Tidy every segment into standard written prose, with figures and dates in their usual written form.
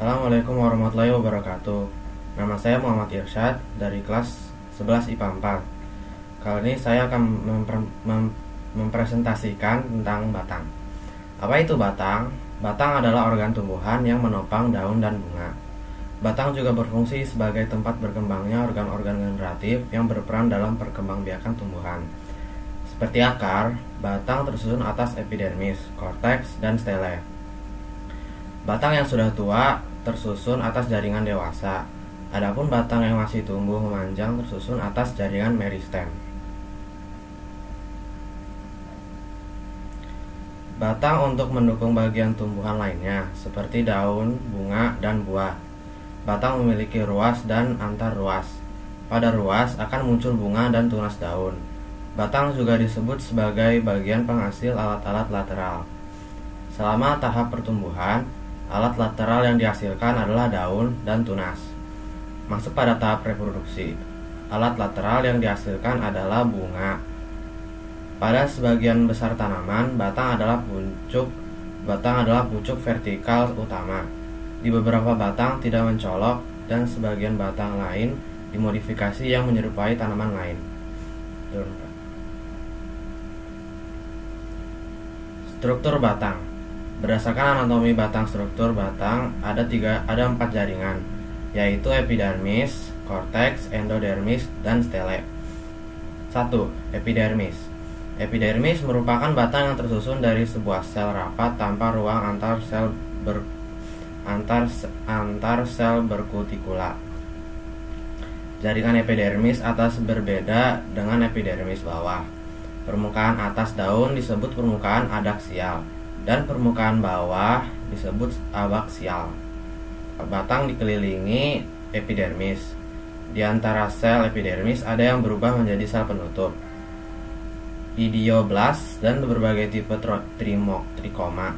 Assalamualaikum warahmatullahi wabarakatuh. Nama saya Muhammad Irsyad dari kelas 11 IPA 4. Kali ini saya akan mempresentasikan tentang batang. Apa itu batang? Batang adalah organ tumbuhan yang menopang daun dan bunga. Batang juga berfungsi sebagai tempat berkembangnya organ-organ generatif yang berperan dalam perkembangbiakan tumbuhan. Seperti akar, batang tersusun atas epidermis, korteks, dan stele. Batang yang sudah tua tersusun atas jaringan dewasa. Adapun batang yang masih tumbuh memanjang tersusun atas jaringan meristem. Batang untuk mendukung bagian tumbuhan lainnya, seperti daun, bunga, dan buah. Batang memiliki ruas dan antar ruas. Pada ruas akan muncul bunga dan tunas daun. Batang juga disebut sebagai bagian penghasil alat-alat lateral. Selama tahap pertumbuhan, alat lateral yang dihasilkan adalah daun dan tunas. Masuk pada tahap reproduksi. Alat lateral yang dihasilkan adalah bunga. Pada sebagian besar tanaman, batang adalah pucuk vertikal utama. Di beberapa batang tidak mencolok dan sebagian batang lain dimodifikasi yang menyerupai tanaman lain. Struktur batang. Berdasarkan anatomi batang, struktur batang ada 4 jaringan, yaitu epidermis, korteks, endodermis, dan stele. 1. Epidermis. Epidermis merupakan batang yang tersusun dari sebuah sel rapat tanpa ruang antar sel berkutikula. Jaringan epidermis atas berbeda dengan epidermis bawah. Permukaan atas daun disebut permukaan adaksial dan permukaan bawah disebut abaksial. Batang dikelilingi epidermis. Di antara sel epidermis ada yang berubah menjadi sel penutup, idioblast, dan berbagai tipe trikoma.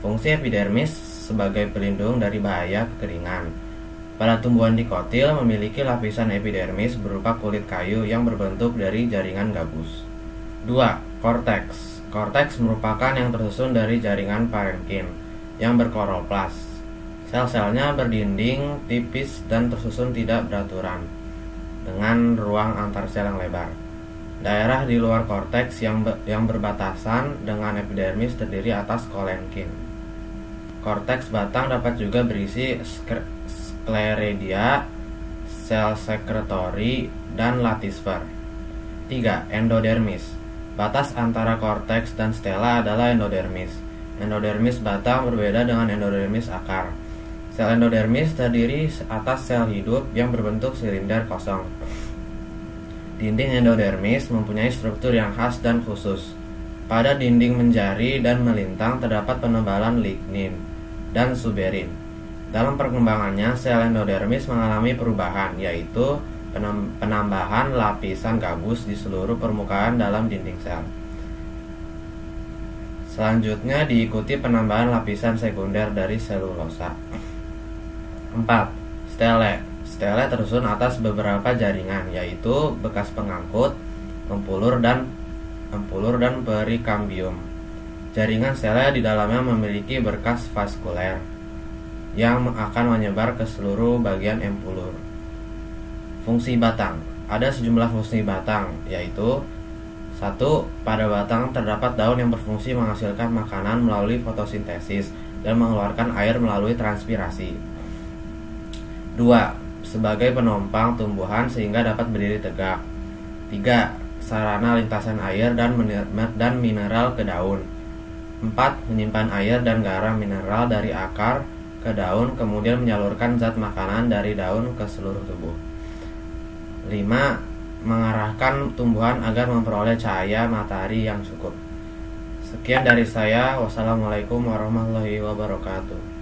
Fungsi epidermis sebagai pelindung dari bahaya kekeringan. Pada tumbuhan dikotil memiliki lapisan epidermis berupa kulit kayu yang berbentuk dari jaringan gabus. 2. Korteks. Korteks merupakan yang tersusun dari jaringan parenkim yang berkloroplas. Sel-selnya berdinding tipis dan tersusun tidak beraturan dengan ruang antar sel yang lebar. Daerah di luar korteks yang berbatasan dengan epidermis terdiri atas kolenkin. Korteks batang dapat juga berisi skleredia, sel sekretori, dan latisfer. 3. Endodermis. Batas antara korteks dan stela adalah endodermis. Endodermis batang berbeda dengan endodermis akar. Sel endodermis terdiri atas sel hidup yang berbentuk silinder kosong. Dinding endodermis mempunyai struktur yang khas dan khusus. Pada dinding menjari dan melintang terdapat penebalan lignin dan suberin. Dalam perkembangannya, sel endodermis mengalami perubahan, yaitu penambahan lapisan gabus di seluruh permukaan dalam dinding sel. Selanjutnya diikuti penambahan lapisan sekunder dari selulosa. 4. Stele. Stele tersusun atas beberapa jaringan, yaitu bekas pengangkut, empulur dan perikambium. Jaringan stele di dalamnya memiliki berkas vaskuler yang akan menyebar ke seluruh bagian empulur. Fungsi batang. Ada sejumlah fungsi batang, yaitu 1. Pada batang terdapat daun yang berfungsi menghasilkan makanan melalui fotosintesis dan mengeluarkan air melalui transpirasi. 2. Sebagai penopang tumbuhan sehingga dapat berdiri tegak. 3. Sarana lintasan air dan mineral ke daun. 4. Menyimpan air dan garam mineral dari akar ke daun, kemudian menyalurkan zat makanan dari daun ke seluruh tubuh. 5. Mengarahkan tumbuhan agar memperoleh cahaya matahari yang cukup. Sekian dari saya. Wassalamualaikum warahmatullahi wabarakatuh.